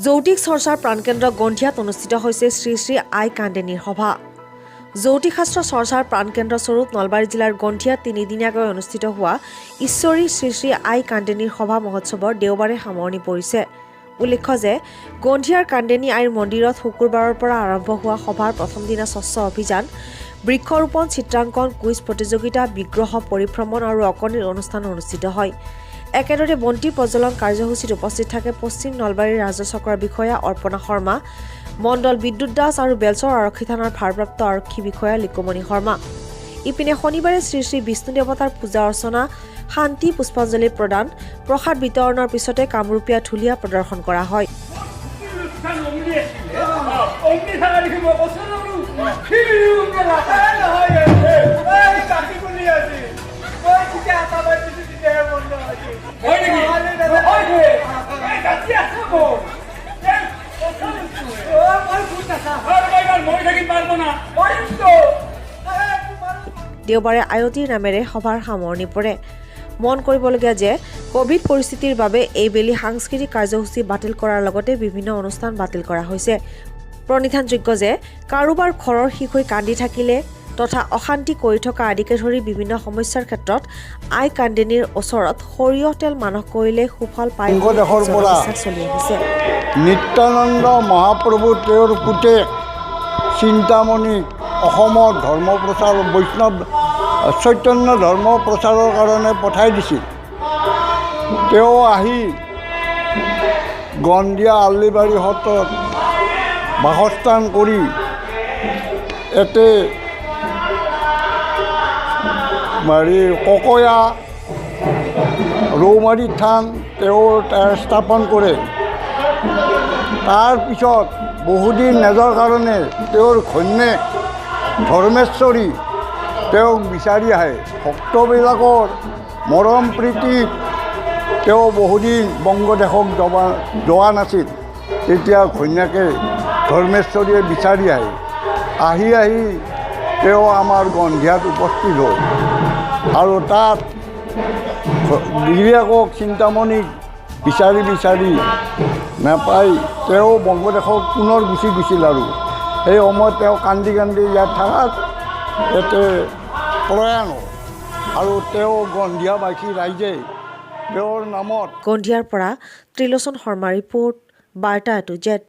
যৌতিক চৰ্চাৰ প্ৰাণকেন্দ্ৰ গন্ধিয়াত অনুষ্ঠিত হৈছে শ্ৰী শ্ৰী আই কান্দেনীৰ সভা। যৌতিক শাস্ত্ৰ চৰ্চাৰ প্ৰাণকেন্দ্ৰ স্বৰূপ নলবাৰী জিলাৰ গন্ধিয়াত তিনিদিনীয়াকৈ অনুষ্ঠিত হোৱা ঈশ্বৰী শ্ৰী শ্ৰী আই কান্দেনীৰ সভা মহোৎসৱৰ দেওবাৰে সামৰণি পৰিছে। উল্লেখ্য যে গন্ধিয়াৰ কান্দেনী আইৰ মন্দিৰত শুকুৰবাৰৰ পৰা আৰম্ভ হোৱা সভাৰ প্ৰথম দিনা স্বচ্ছ অভিযান, বৃক্ষৰোপণ, চিত্ৰাংকন, কুইজ প্ৰতিযোগিতা, বিগ্ৰহ পৰিভ্ৰমণ আৰু অকণিৰ অনুষ্ঠান অনুষ্ঠিত হয়। একেদৰে বন্তি প্ৰজ্বলন কাৰ্যসূচীত উপস্থিত থাকে পশ্চিম নলবাৰীৰ ৰাজ্য চক্ৰৰ বিষয়া অৰ্পণা শৰ্মা, মণ্ডল বিদ্যুৎ দাস আৰু বেলচৰ আৰক্ষী থানাৰ ভাৰপ্ৰাপ্ত আৰক্ষী বিষয়া লিকুমণি শৰ্মা। ইপিনে শনিবাৰে শ্ৰী শ্ৰী বিষ্ণু দেৱতাৰ পূজা অৰ্চনা, শান্তি পুষ্পাঞ্জলি প্ৰদান, প্ৰসাদ বিতৰণৰ পিছতে কামৰূপীয়া ঢুলীয়া প্ৰদৰ্শন কৰা হয়। দেওবাৰে আয়তীৰ নামেৰে সভাৰ সামৰণি পৰে। মন কৰিবলগীয়া যে কোভিড পৰিস্থিতিৰ বাবে এইবেলি সাংস্কৃতিক কাৰ্যসূচী বাতিল কৰাৰ লগতে বিভিন্ন অনুষ্ঠান বাতিল কৰা হৈছে। প্ৰণিধানযোগ্য যে কাৰোবাৰ ঘৰৰ শিশু কান্দি থাকিলে তথা অশান্তি কৰি থকা আদিকে ধৰি বিভিন্ন সমস্যাৰ ক্ষেত্ৰত আই কান্দেনীৰ ওচৰত সৰিয়হ তেল মানস কৰিলে সুফল পায় চলি আহিছে। নিত্যানন্দ মহাপ্ৰভু তেওঁৰ পুতেক চিন্তামণিক অসমৰ ধৰ্ম প্ৰচাৰ বৈষ্ণৱ চৈতন্য ধৰ্ম প্ৰচাৰৰ কাৰণে পঠাই দিছিল। তেওঁ আহি গন্ধিয়া আৰ্লিবাৰী সত্ৰত বাসস্থান কৰি এতে ককয়া ৰৌমাৰী থান তেওঁ স্থাপন কৰে। তাৰপিছত বহুদিন নেজৰ কাৰণে তেওঁৰ ঘৈণীয়েক ধৰ্মেশ্বৰী তেওঁক বিচাৰি আহে। ভক্তবিলাকৰ মৰম প্ৰীতিত তেওঁ বহুদিন বংগদেশক যোৱা নাছিল। তেতিয়া ঘৈণীয়েকে ধৰ্মেশ্বৰীয়ে বিচাৰি আহি তেওঁ আমাৰ গন্ধিয়াত উপস্থিত হ'ল আৰু তাত গিৰিয়েকক চিন্তামণিক বিচাৰি নাপাই তেওঁ বংগদেশক পুনৰ গুচি গৈছিল আৰু সেই সময়ত তেওঁ কান্দি ইয়াত থাকাত ইয়াতে প্ৰয়াণ হ'ল আৰু তেওঁ গন্ধিয়াবাসী ৰাইজে তেওঁৰ নামত। গন্ধিয়াৰ পৰা ত্ৰিলোচন শৰ্মা ৰিপৰ্ট, বাৰ্তা টু জেড।